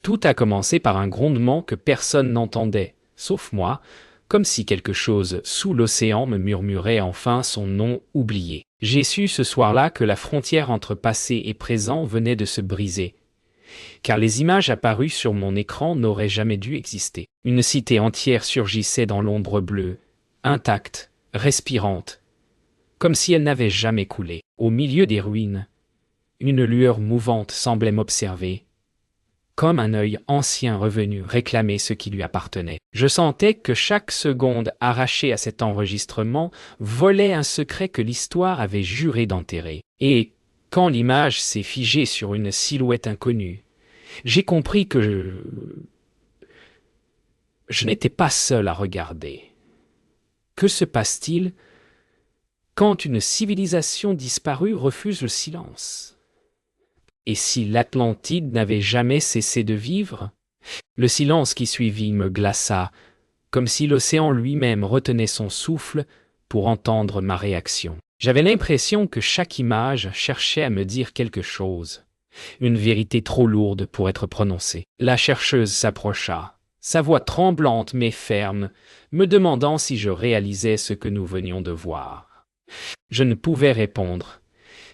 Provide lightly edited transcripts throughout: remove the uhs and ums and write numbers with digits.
Tout a commencé par un grondement que personne n'entendait, sauf moi, comme si quelque chose sous l'océan me murmurait enfin son nom oublié. J'ai su ce soir-là que la frontière entre passé et présent venait de se briser, car les images apparues sur mon écran n'auraient jamais dû exister. Une cité entière surgissait dans l'ombre bleue, intacte, respirante, comme si elle n'avait jamais coulé. Au milieu des ruines, une lueur mouvante semblait m'observer, comme un œil ancien revenu réclamer ce qui lui appartenait. Je sentais que chaque seconde arrachée à cet enregistrement volait un secret que l'histoire avait juré d'enterrer. Et, quand l'image s'est figée sur une silhouette inconnue, j'ai compris que je n'étais pas seul à regarder. Que se passe-t-il quand une civilisation disparue refuse le silence? Et si l'Atlantide n'avait jamais cessé de vivre? Le silence qui suivit me glaça, comme si l'océan lui-même retenait son souffle pour entendre ma réaction. J'avais l'impression que chaque image cherchait à me dire quelque chose, une vérité trop lourde pour être prononcée. La chercheuse s'approcha, sa voix tremblante mais ferme, me demandant si je réalisais ce que nous venions de voir. Je ne pouvais répondre,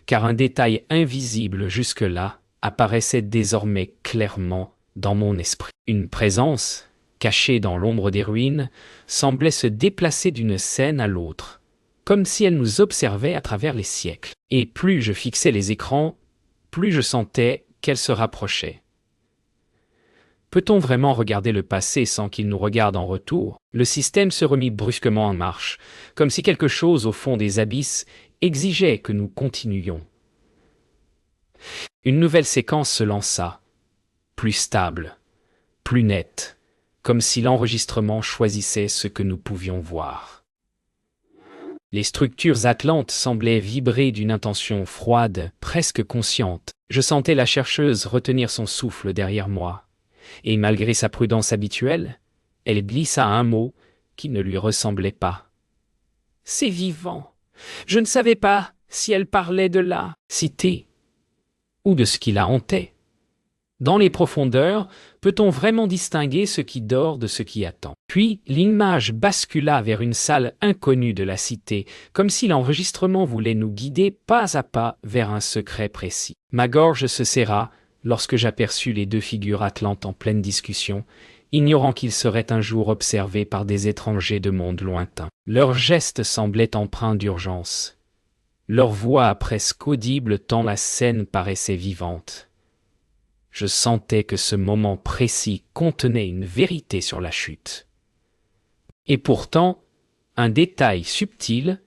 car un détail invisible jusque-là apparaissait désormais clairement dans mon esprit. Une présence, cachée dans l'ombre des ruines, semblait se déplacer d'une scène à l'autre, comme si elle nous observait à travers les siècles. Et plus je fixais les écrans, plus je sentais qu'elle se rapprochait. Peut-on vraiment regarder le passé sans qu'il nous regarde en retour? Le système se remit brusquement en marche, comme si quelque chose au fond des abysses exigeait que nous continuions. Une nouvelle séquence se lança, plus stable, plus nette, comme si l'enregistrement choisissait ce que nous pouvions voir. Les structures atlantes semblaient vibrer d'une intention froide, presque consciente. Je sentais la chercheuse retenir son souffle derrière moi, et malgré sa prudence habituelle, elle glissa un mot qui ne lui ressemblait pas. « C'est vivant. Je ne savais pas si elle parlait de la cité ou de ce qui la hantait. Dans les profondeurs, peut-on vraiment distinguer ce qui dort de ce qui attend? » Puis l'image bascula vers une salle inconnue de la cité, comme si l'enregistrement voulait nous guider pas à pas vers un secret précis. Ma gorge se serra lorsque j'aperçus les deux figures atlantes en pleine discussion, ignorant qu'ils seraient un jour observés par des étrangers de mondes lointains. Leurs gestes semblaient empreints d'urgence. Leur voix presque audible tant la scène paraissait vivante. Je sentais que ce moment précis contenait une vérité sur la chute. Et pourtant, un détail subtil,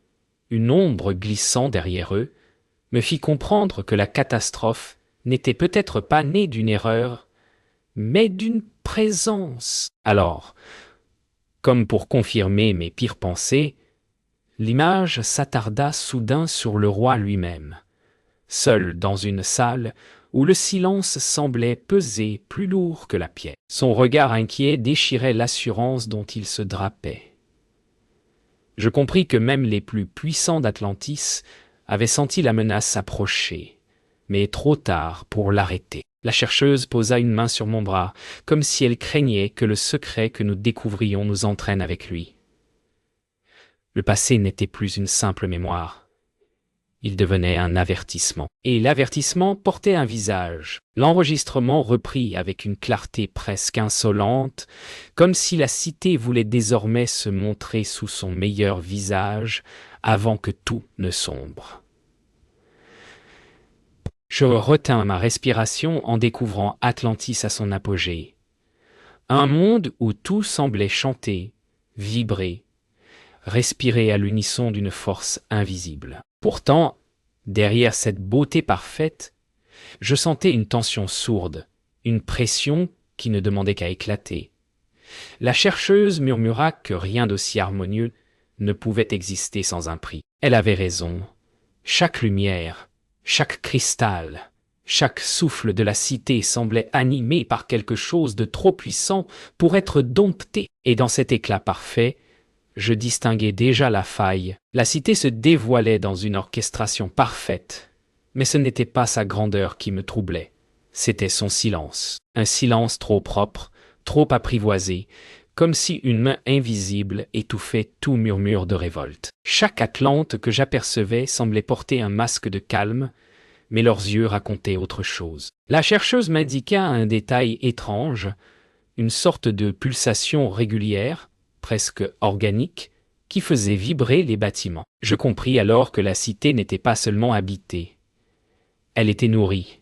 une ombre glissant derrière eux, me fit comprendre que la catastrophe n'était peut-être pas née d'une erreur, mais d'une présence. Alors, comme pour confirmer mes pires pensées, l'image s'attarda soudain sur le roi lui-même, seul dans une salle où le silence semblait peser plus lourd que la pierre. Son regard inquiet déchirait l'assurance dont il se drapait. Je compris que même les plus puissants d'Atlantis avaient senti la menace s'approcher, mais trop tard pour l'arrêter. La chercheuse posa une main sur mon bras, comme si elle craignait que le secret que nous découvrions nous entraîne avec lui. Le passé n'était plus une simple mémoire. Il devenait un avertissement. Et l'avertissement portait un visage. L'enregistrement reprit avec une clarté presque insolente, comme si la cité voulait désormais se montrer sous son meilleur visage avant que tout ne sombre. Je retins ma respiration en découvrant Atlantis à son apogée. Un monde où tout semblait chanter, vibrer, respirer à l'unisson d'une force invisible. Pourtant, derrière cette beauté parfaite, je sentais une tension sourde, une pression qui ne demandait qu'à éclater. La chercheuse murmura que rien d'aussi harmonieux ne pouvait exister sans un prix. Elle avait raison. Chaque lumière, chaque cristal, chaque souffle de la cité semblait animé par quelque chose de trop puissant pour être dompté. Et dans cet éclat parfait, je distinguais déjà la faille. La cité se dévoilait dans une orchestration parfaite, mais ce n'était pas sa grandeur qui me troublait, C'était son silence. Un silence trop propre, trop apprivoisé, comme si une main invisible étouffait tout murmure de révolte. Chaque Atlante que j'apercevais semblait porter un masque de calme, mais leurs yeux racontaient autre chose. La chercheuse m'indiqua un détail étrange, une sorte de pulsation régulière, presque organique, qui faisait vibrer les bâtiments. Je compris alors que la cité n'était pas seulement habitée. Elle était nourrie,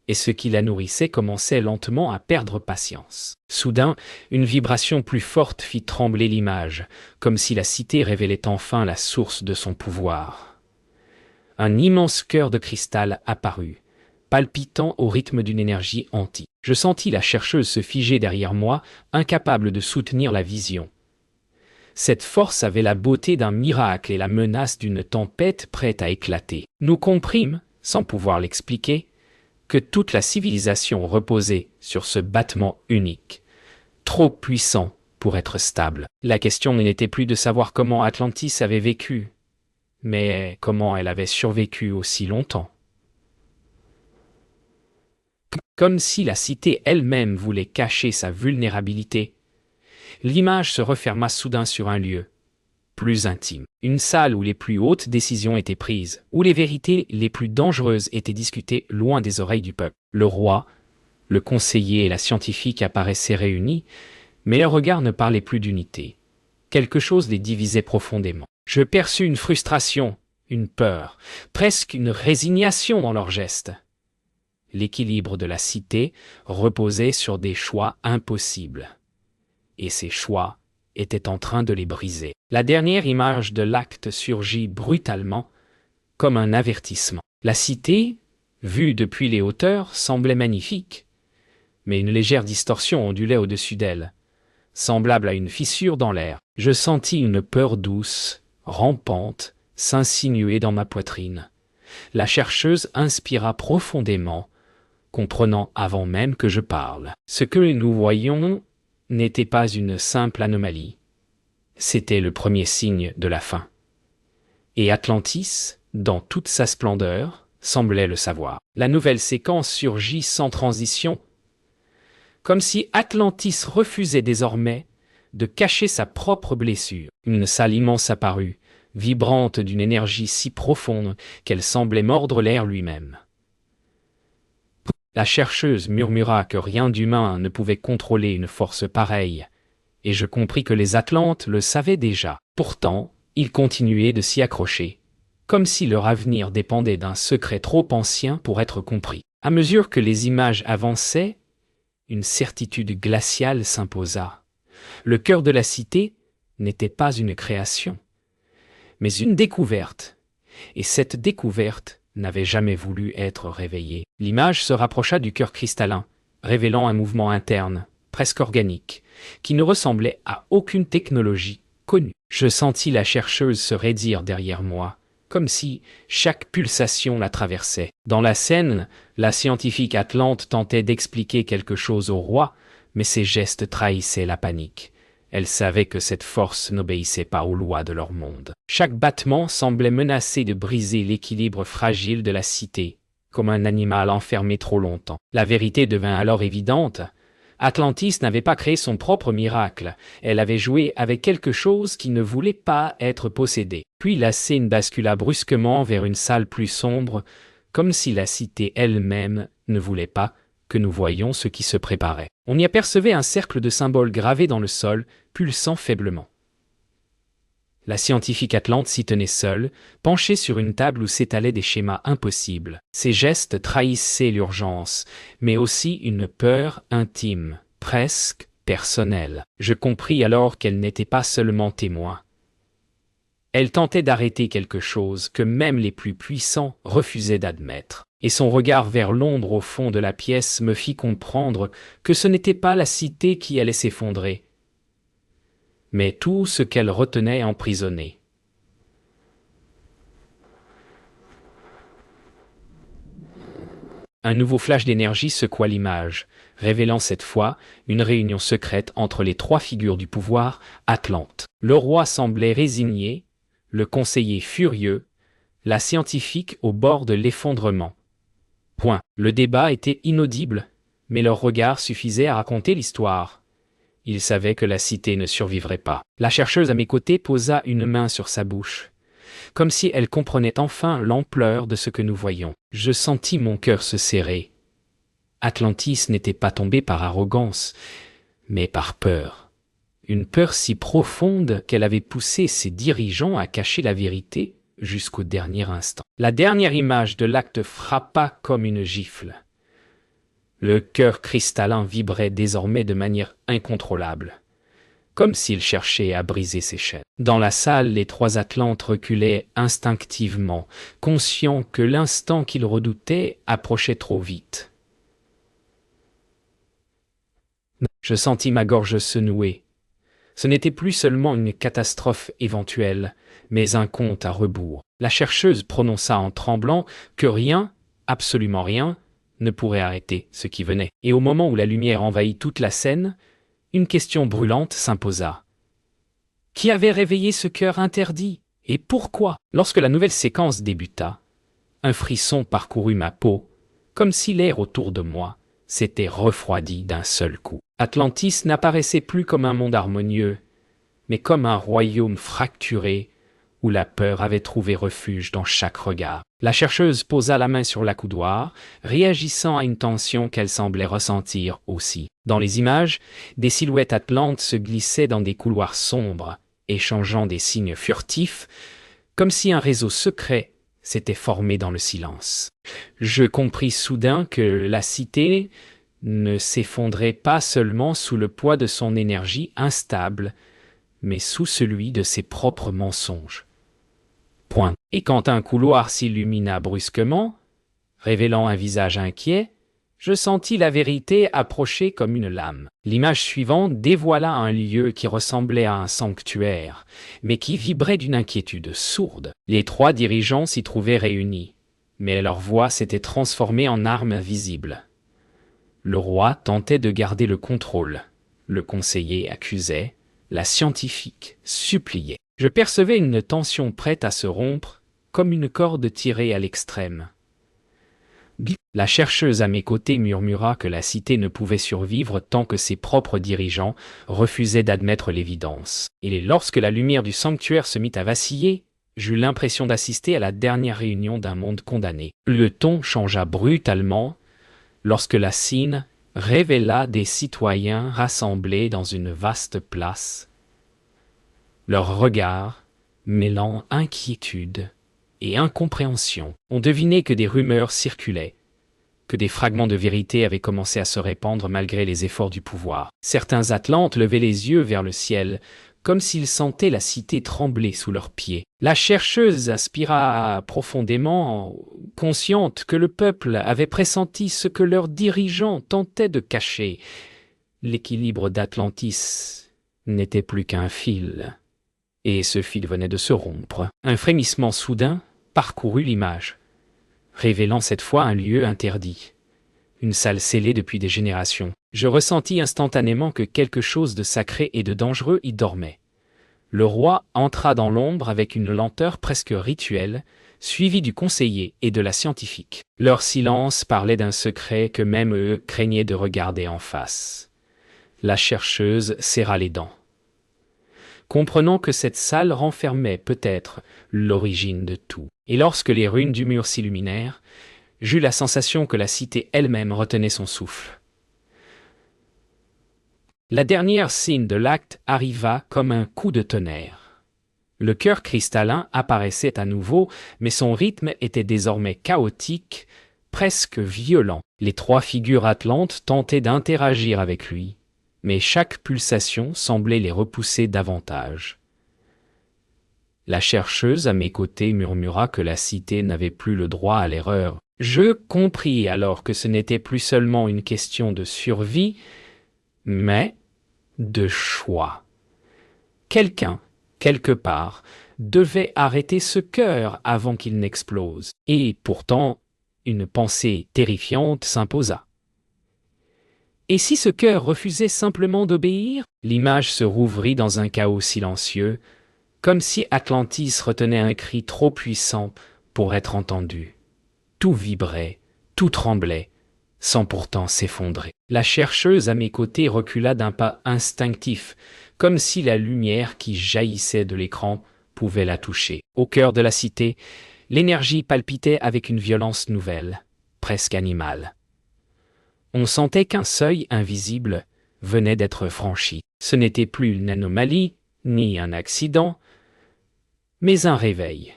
et ce qui la nourrissait commençait lentement à perdre patience. Soudain, une vibration plus forte fit trembler l'image, comme si la cité révélait enfin la source de son pouvoir. Un immense cœur de cristal apparut, palpitant au rythme d'une énergie antique. Je sentis la chercheuse se figer derrière moi, incapable de soutenir la vision. Cette force avait la beauté d'un miracle et la menace d'une tempête prête à éclater. Nous comprîmes, sans pouvoir l'expliquer, que toute la civilisation reposait sur ce battement unique, trop puissant pour être stable. La question n'était plus de savoir comment Atlantis avait vécu, mais comment elle avait survécu aussi longtemps. Comme si la cité elle-même voulait cacher sa vulnérabilité, l'image se referma soudain sur un lieu plus intime. Une salle où les plus hautes décisions étaient prises, où les vérités les plus dangereuses étaient discutées loin des oreilles du peuple. Le roi, le conseiller et la scientifique apparaissaient réunis, mais leurs regards ne parlaient plus d'unité. Quelque chose les divisait profondément. Je perçus une frustration, une peur, presque une résignation dans leurs gestes. L'équilibre de la cité reposait sur des choix impossibles. Et ces choix était en train de les briser. La dernière image de l'acte surgit brutalement, comme un avertissement. La cité, vue depuis les hauteurs, semblait magnifique, mais une légère distorsion ondulait au-dessus d'elle, semblable à une fissure dans l'air. Je sentis une peur douce, rampante, s'insinuer dans ma poitrine. La chercheuse inspira profondément, comprenant avant même que je parle. Ce que nous voyions n'était pas une simple anomalie. C'était le premier signe de la fin. Et Atlantis, dans toute sa splendeur, semblait le savoir. La nouvelle séquence surgit sans transition, comme si Atlantis refusait désormais de cacher sa propre blessure. Une salle immense apparut, vibrante d'une énergie si profonde qu'elle semblait mordre l'air lui-même. La chercheuse murmura que rien d'humain ne pouvait contrôler une force pareille, et je compris que les Atlantes le savaient déjà. Pourtant, ils continuaient de s'y accrocher, comme si leur avenir dépendait d'un secret trop ancien pour être compris. À mesure que les images avançaient, une certitude glaciale s'imposa. Le cœur de la cité n'était pas une création, mais une découverte, et cette découverte n'avait jamais voulu être réveillée. L'image se rapprocha du cœur cristallin, révélant un mouvement interne, presque organique, qui ne ressemblait à aucune technologie connue. Je sentis la chercheuse se raidir derrière moi, comme si chaque pulsation la traversait. Dans la scène, la scientifique Atlante tentait d'expliquer quelque chose au roi, mais ses gestes trahissaient la panique. Elle savait que cette force n'obéissait pas aux lois de leur monde. Chaque battement semblait menacer de briser l'équilibre fragile de la cité, comme un animal enfermé trop longtemps. La vérité devint alors évidente. Atlantis n'avait pas créé son propre miracle, elle avait joué avec quelque chose qui ne voulait pas être possédé. Puis la scène bascula brusquement vers une salle plus sombre, comme si la cité elle-même ne voulait pas que nous voyions ce qui se préparait. On y apercevait un cercle de symboles gravés dans le sol, pulsant faiblement. La scientifique Atlante s'y tenait seule, penchée sur une table où s'étalaient des schémas impossibles. Ses gestes trahissaient l'urgence, mais aussi une peur intime, presque personnelle. Je compris alors qu'elle n'était pas seulement témoin. Elle tentait d'arrêter quelque chose que même les plus puissants refusaient d'admettre. Et son regard vers l'ombre au fond de la pièce me fit comprendre que ce n'était pas la cité qui allait s'effondrer, mais tout ce qu'elle retenait emprisonné. Un nouveau flash d'énergie secoua l'image, révélant cette fois une réunion secrète entre les trois figures du pouvoir Atlante. Le roi semblait résigné, le conseiller furieux, la scientifique au bord de l'effondrement. Point. Le débat était inaudible, mais leur regard suffisait à raconter l'histoire. Ils savaient que la cité ne survivrait pas. La chercheuse à mes côtés posa une main sur sa bouche, comme si elle comprenait enfin l'ampleur de ce que nous voyions. Je sentis mon cœur se serrer. Atlantis n'était pas tombé par arrogance, mais par peur. Une peur si profonde qu'elle avait poussé ses dirigeants à cacher la vérité jusqu'au dernier instant. La dernière image de l'acte frappa comme une gifle. Le cœur cristallin vibrait désormais de manière incontrôlable, comme s'il cherchait à briser ses chaînes. Dans la salle, les trois Atlantes reculaient instinctivement, conscients que l'instant qu'ils redoutaient approchait trop vite. Je sentis ma gorge se nouer. Ce n'était plus seulement une catastrophe éventuelle, mais un compte à rebours. La chercheuse prononça en tremblant que rien, absolument rien, ne pourrait arrêter ce qui venait. Et au moment où la lumière envahit toute la scène, une question brûlante s'imposa. Qui avait réveillé ce cœur interdit? Et pourquoi? Lorsque la nouvelle séquence débuta, un frisson parcourut ma peau, comme si l'air autour de moi s'était refroidi d'un seul coup. Atlantis n'apparaissait plus comme un monde harmonieux, mais comme un royaume fracturé où la peur avait trouvé refuge dans chaque regard. La chercheuse posa la main sur l'accoudoir, réagissant à une tension qu'elle semblait ressentir aussi. Dans les images, des silhouettes atlantes se glissaient dans des couloirs sombres, échangeant des signes furtifs, comme si un réseau secret s'était formé dans le silence. Je compris soudain que la cité ne s'effondrait pas seulement sous le poids de son énergie instable, mais sous celui de ses propres mensonges. Point. Et quand un couloir s'illumina brusquement, révélant un visage inquiet, je sentis la vérité approcher comme une lame. L'image suivante dévoila un lieu qui ressemblait à un sanctuaire, mais qui vibrait d'une inquiétude sourde. Les trois dirigeants s'y trouvaient réunis, mais leur voix s'était transformée en arme invisible. Le roi tentait de garder le contrôle. Le conseiller accusait, la scientifique suppliait. Je percevais une tension prête à se rompre, comme une corde tirée à l'extrême. La chercheuse à mes côtés murmura que la cité ne pouvait survivre tant que ses propres dirigeants refusaient d'admettre l'évidence. Et lorsque la lumière du sanctuaire se mit à vaciller, j'eus l'impression d'assister à la dernière réunion d'un monde condamné. Le ton changea brutalement lorsque la scène révéla des citoyens rassemblés dans une vaste place, leurs regards mêlant inquiétude et incompréhension. On devinait que des rumeurs circulaient, que des fragments de vérité avaient commencé à se répandre malgré les efforts du pouvoir. Certains Atlantes levaient les yeux vers le ciel, comme s'ils sentaient la cité trembler sous leurs pieds. La chercheuse aspira profondément, consciente que le peuple avait pressenti ce que leurs dirigeants tentaient de cacher. L'équilibre d'Atlantis n'était plus qu'un fil, et ce fil venait de se rompre. Un frémissement soudain parcourut l'image, révélant cette fois un lieu interdit, une salle scellée depuis des générations. Je ressentis instantanément que quelque chose de sacré et de dangereux y dormait. Le roi entra dans l'ombre avec une lenteur presque rituelle, suivi du conseiller et de la scientifique. Leur silence parlait d'un secret que même eux craignaient de regarder en face. La chercheuse serra les dents, comprenant que cette salle renfermait peut-être l'origine de tout. Et lorsque les runes du mur s'illuminèrent, j'eus la sensation que la cité elle-même retenait son souffle. La dernière scène de l'acte arriva comme un coup de tonnerre. Le cœur cristallin apparaissait à nouveau, mais son rythme était désormais chaotique, presque violent. Les trois figures atlantes tentaient d'interagir avec lui, mais chaque pulsation semblait les repousser davantage. La chercheuse à mes côtés murmura que la cité n'avait plus le droit à l'erreur. Je compris alors que ce n'était plus seulement une question de survie, mais de choix. Quelqu'un, quelque part, devait arrêter ce cœur avant qu'il n'explose. Et pourtant, une pensée terrifiante s'imposa. Et si ce cœur refusait simplement d'obéir? L'image se rouvrit dans un chaos silencieux, comme si Atlantis retenait un cri trop puissant pour être entendu. Tout vibrait, Tout tremblait, sans pourtant s'effondrer. La chercheuse à mes côtés recula d'un pas instinctif, comme si la lumière qui jaillissait de l'écran pouvait la toucher. Au cœur de la cité, l'énergie palpitait avec une violence nouvelle, presque animale. On sentait qu'un seuil invisible venait d'être franchi. Ce n'était plus une anomalie, ni un accident, mais un réveil.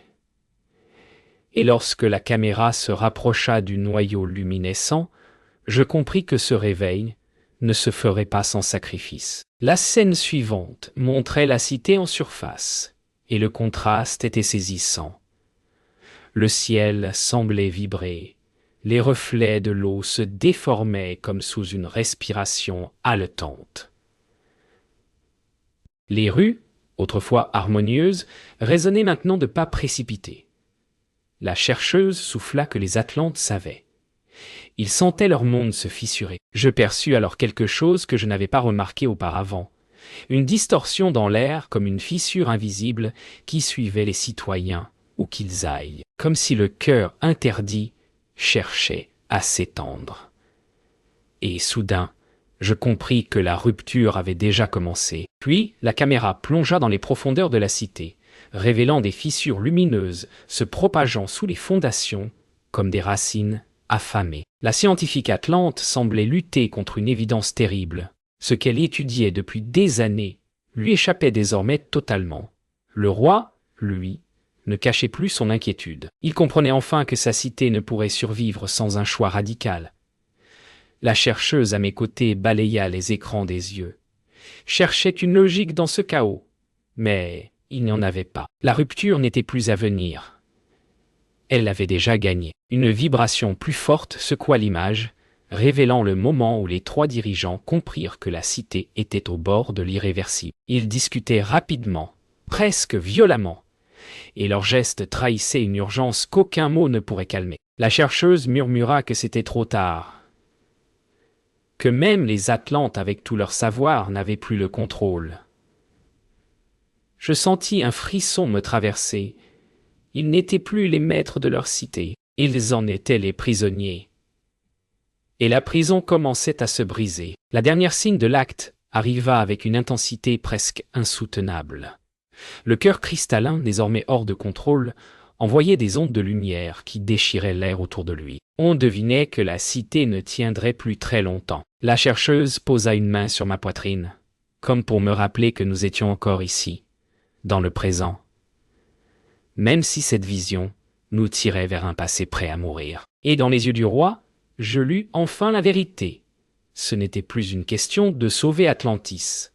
Et lorsque la caméra se rapprocha du noyau luminescent, je compris que ce réveil ne se ferait pas sans sacrifice. La scène suivante montrait la cité en surface, et le contraste était saisissant. Le ciel semblait vibrer, les reflets de l'eau se déformaient comme sous une respiration haletante. Les rues, autrefois harmonieuses, résonnaient maintenant de pas précipités. La chercheuse souffla que les Atlantes savaient. Ils sentaient leur monde se fissurer. Je perçus alors quelque chose que je n'avais pas remarqué auparavant. Une distorsion dans l'air comme une fissure invisible qui suivait les citoyens où qu'ils aillent, comme si le cœur interdit cherchait à s'étendre. Et soudain, je compris que la rupture avait déjà commencé. Puis, la caméra plongea dans les profondeurs de la cité, révélant des fissures lumineuses se propageant sous les fondations comme des racines affamées. La scientifique Atlante semblait lutter contre une évidence terrible. Ce qu'elle étudiait depuis des années lui échappait désormais totalement. Le roi, lui, ne cachait plus son inquiétude. Il comprenait enfin que sa cité ne pourrait survivre sans un choix radical. La chercheuse à mes côtés balaya les écrans des yeux, cherchait une logique dans ce chaos, mais il n'y en avait pas. La rupture n'était plus à venir. Elle avait déjà gagné. Une vibration plus forte secoua l'image, révélant le moment où les trois dirigeants comprirent que la cité était au bord de l'irréversible. Ils discutaient rapidement, presque violemment, et leurs gestes trahissaient une urgence qu'aucun mot ne pourrait calmer. La chercheuse murmura que c'était trop tard, que même les Atlantes avec tout leur savoir n'avaient plus le contrôle. Je sentis un frisson me traverser. Ils n'étaient plus les maîtres de leur cité, ils en étaient les prisonniers. Et la prison commençait à se briser. La dernière signe de l'acte arriva avec une intensité presque insoutenable. Le cœur cristallin, désormais hors de contrôle, envoyait des ondes de lumière qui déchiraient l'air autour de lui. On devinait que la cité ne tiendrait plus très longtemps. La chercheuse posa une main sur ma poitrine, comme pour me rappeler que nous étions encore ici, dans le présent. Même si cette vision nous tirait vers un passé prêt à mourir. Et dans les yeux du roi, je lus enfin la vérité. Ce n'était plus une question de sauver Atlantis.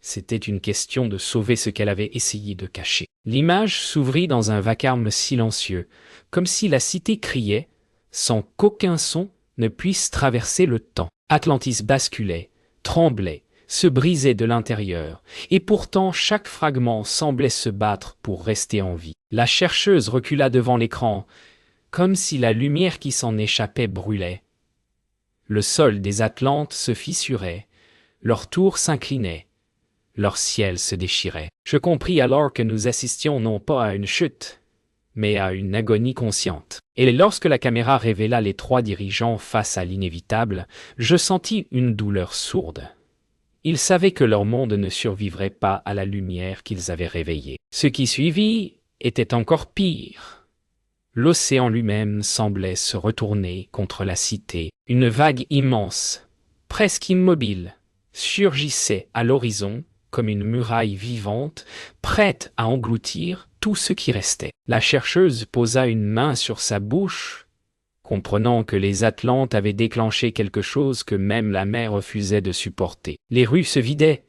C'était une question de sauver ce qu'elle avait essayé de cacher. L'image s'ouvrit dans un vacarme silencieux, comme si la cité criait, sans qu'aucun son ne puisse traverser le temps. Atlantis basculait, tremblait, se brisait de l'intérieur, et pourtant chaque fragment semblait se battre pour rester en vie. La chercheuse recula devant l'écran, comme si la lumière qui s'en échappait brûlait. Le sol des Atlantes se fissurait, leurs tours s'inclinaient, leur ciel se déchirait. Je compris alors que nous assistions non pas à une chute, mais à une agonie consciente. Et lorsque la caméra révéla les trois dirigeants face à l'inévitable, je sentis une douleur sourde. Ils savaient que leur monde ne survivrait pas à la lumière qu'ils avaient réveillée. Ce qui suivit était encore pire. L'océan lui-même semblait se retourner contre la cité. Une vague immense, presque immobile, surgissait à l'horizon comme une muraille vivante, prête à engloutir tout ce qui restait. La chercheuse posa une main sur sa bouche, comprenant que les Atlantes avaient déclenché quelque chose que même la mer refusait de supporter. Les rues se vidaient,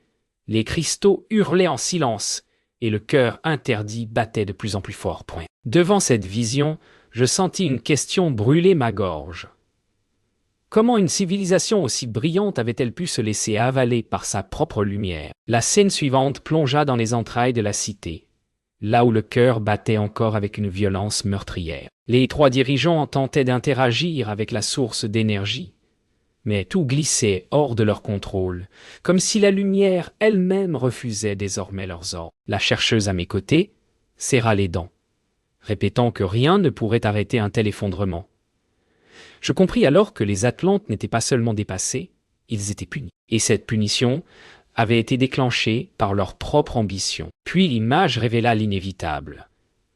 les cristaux hurlaient en silence, et le cœur interdit battait de plus en plus fort. Devant cette vision, je sentis une question brûler ma gorge. Comment une civilisation aussi brillante avait-elle pu se laisser avaler par sa propre lumière? La scène suivante plongea dans les entrailles de la cité, là où le cœur battait encore avec une violence meurtrière. Les trois dirigeants tentaient d'interagir avec la source d'énergie, mais tout glissait hors de leur contrôle, comme si la lumière elle-même refusait désormais leurs ordres. La chercheuse à mes côtés serra les dents, répétant que rien ne pourrait arrêter un tel effondrement. Je compris alors que les Atlantes n'étaient pas seulement dépassés, ils étaient punis. Et cette punition avait été déclenchée par leur propre ambition. Puis l'image révéla l'inévitable.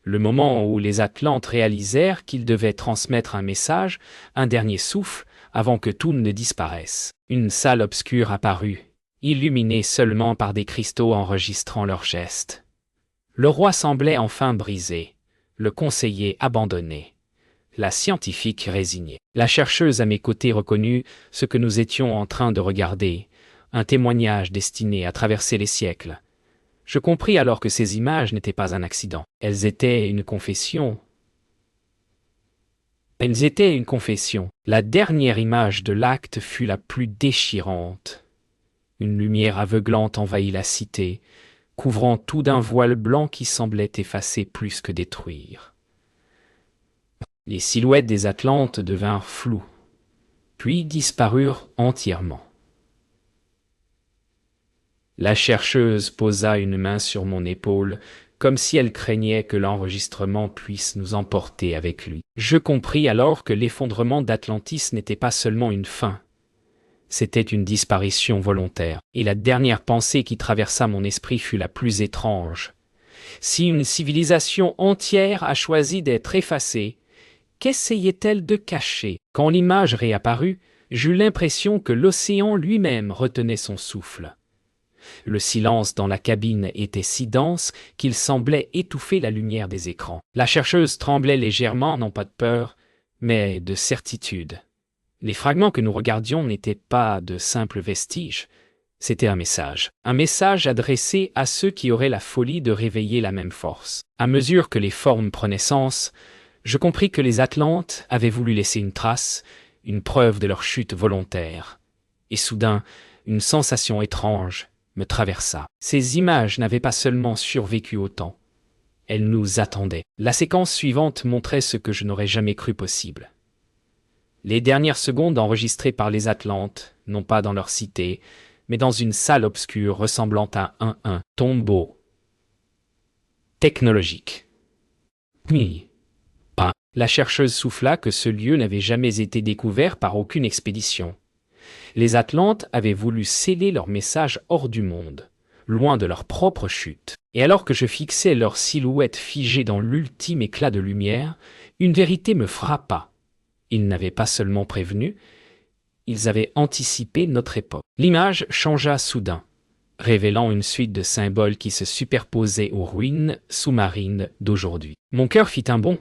Le moment où les Atlantes réalisèrent qu'ils devaient transmettre un message, un dernier souffle, avant que tout ne disparaisse. Une salle obscure apparut, illuminée seulement par des cristaux enregistrant leurs gestes. Le roi semblait enfin brisé, le conseiller abandonné, la scientifique résignée. La chercheuse à mes côtés reconnut ce que nous étions en train de regarder, un témoignage destiné à traverser les siècles. Je compris alors que ces images n'étaient pas un accident. Elles étaient une confession. La dernière image de l'acte fut la plus déchirante. Une lumière aveuglante envahit la cité, couvrant tout d'un voile blanc qui semblait effacer plus que détruire. Les silhouettes des Atlantes devinrent floues, puis disparurent entièrement. La chercheuse posa une main sur mon épaule, comme si elle craignait que l'enregistrement puisse nous emporter avec lui. Je compris alors que l'effondrement d'Atlantis n'était pas seulement une fin, c'était une disparition volontaire. Et la dernière pensée qui traversa mon esprit fut la plus étrange. Si une civilisation entière a choisi d'être effacée, qu'essayait-elle de cacher? Quand l'image réapparut, j'eus l'impression que l'océan lui-même retenait son souffle. Le silence dans la cabine était si dense qu'il semblait étouffer la lumière des écrans. La chercheuse tremblait légèrement, non pas de peur, mais de certitude. Les fragments que nous regardions n'étaient pas de simples vestiges, c'était un message adressé à ceux qui auraient la folie de réveiller la même force. À mesure que les formes prenaient sens, je compris que les Atlantes avaient voulu laisser une trace, une preuve de leur chute volontaire. Et soudain, une sensation étrange me traversa. Ces images n'avaient pas seulement survécu au temps, elles nous attendaient. La séquence suivante montrait ce que je n'aurais jamais cru possible. Les dernières secondes enregistrées par les Atlantes, non pas dans leur cité, mais dans une salle obscure ressemblant à un tombeau technologique. Oui. Pas. La chercheuse souffla que ce lieu n'avait jamais été découvert par aucune expédition. Les Atlantes avaient voulu sceller leur message hors du monde, loin de leur propre chute. Et alors que je fixais leur silhouette figée dans l'ultime éclat de lumière, une vérité me frappa. Ils n'avaient pas seulement prévenu, ils avaient anticipé notre époque. L'image changea soudain, révélant une suite de symboles qui se superposaient aux ruines sous-marines d'aujourd'hui. Mon cœur fit un bond.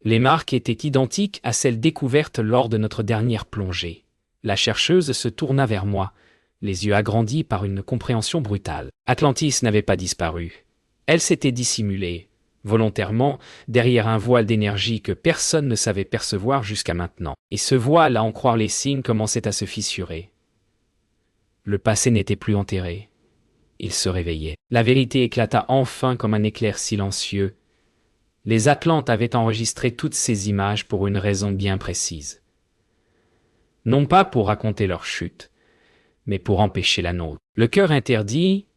Les marques étaient identiques à celles découvertes lors de notre dernière plongée. La chercheuse se tourna vers moi, les yeux agrandis par une compréhension brutale. Atlantis n'avait pas disparu. Elle s'était dissimulée, volontairement, derrière un voile d'énergie que personne ne savait percevoir jusqu'à maintenant. Et ce voile, à en croire les signes, commençait à se fissurer. Le passé n'était plus enterré. Il se réveillait. La vérité éclata enfin comme un éclair silencieux. Les Atlantes avaient enregistré toutes ces images pour une raison bien précise. Non pas pour raconter leur chute, mais pour empêcher la nôtre. Le cœur interdit,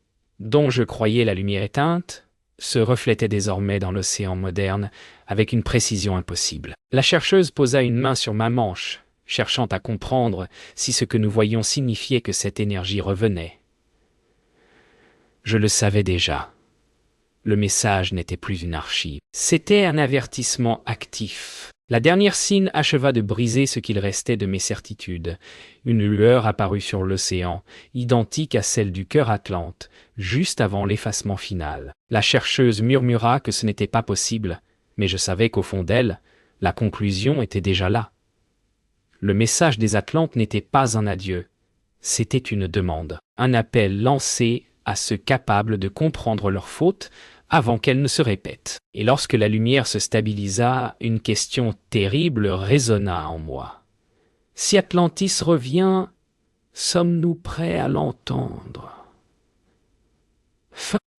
dont je croyais la lumière éteinte, se reflétait désormais dans l'océan moderne avec une précision impossible. La chercheuse posa une main sur ma manche, cherchant à comprendre si ce que nous voyions signifiait que cette énergie revenait. Je le savais déjà. Le message n'était plus une archive. C'était un avertissement actif. La dernière signe acheva de briser ce qu'il restait de mes certitudes. Une lueur apparut sur l'océan, identique à celle du cœur Atlante, juste avant l'effacement final. La chercheuse murmura que ce n'était pas possible, mais je savais qu'au fond d'elle, la conclusion était déjà là. Le message des Atlantes n'était pas un adieu, c'était une demande, un appel lancé à ceux capables de comprendre leurs fautes avant qu'elles ne se répètent. Et lorsque la lumière se stabilisa, une question terrible résonna en moi. Si Atlantis revient, sommes-nous prêts à l'entendre ?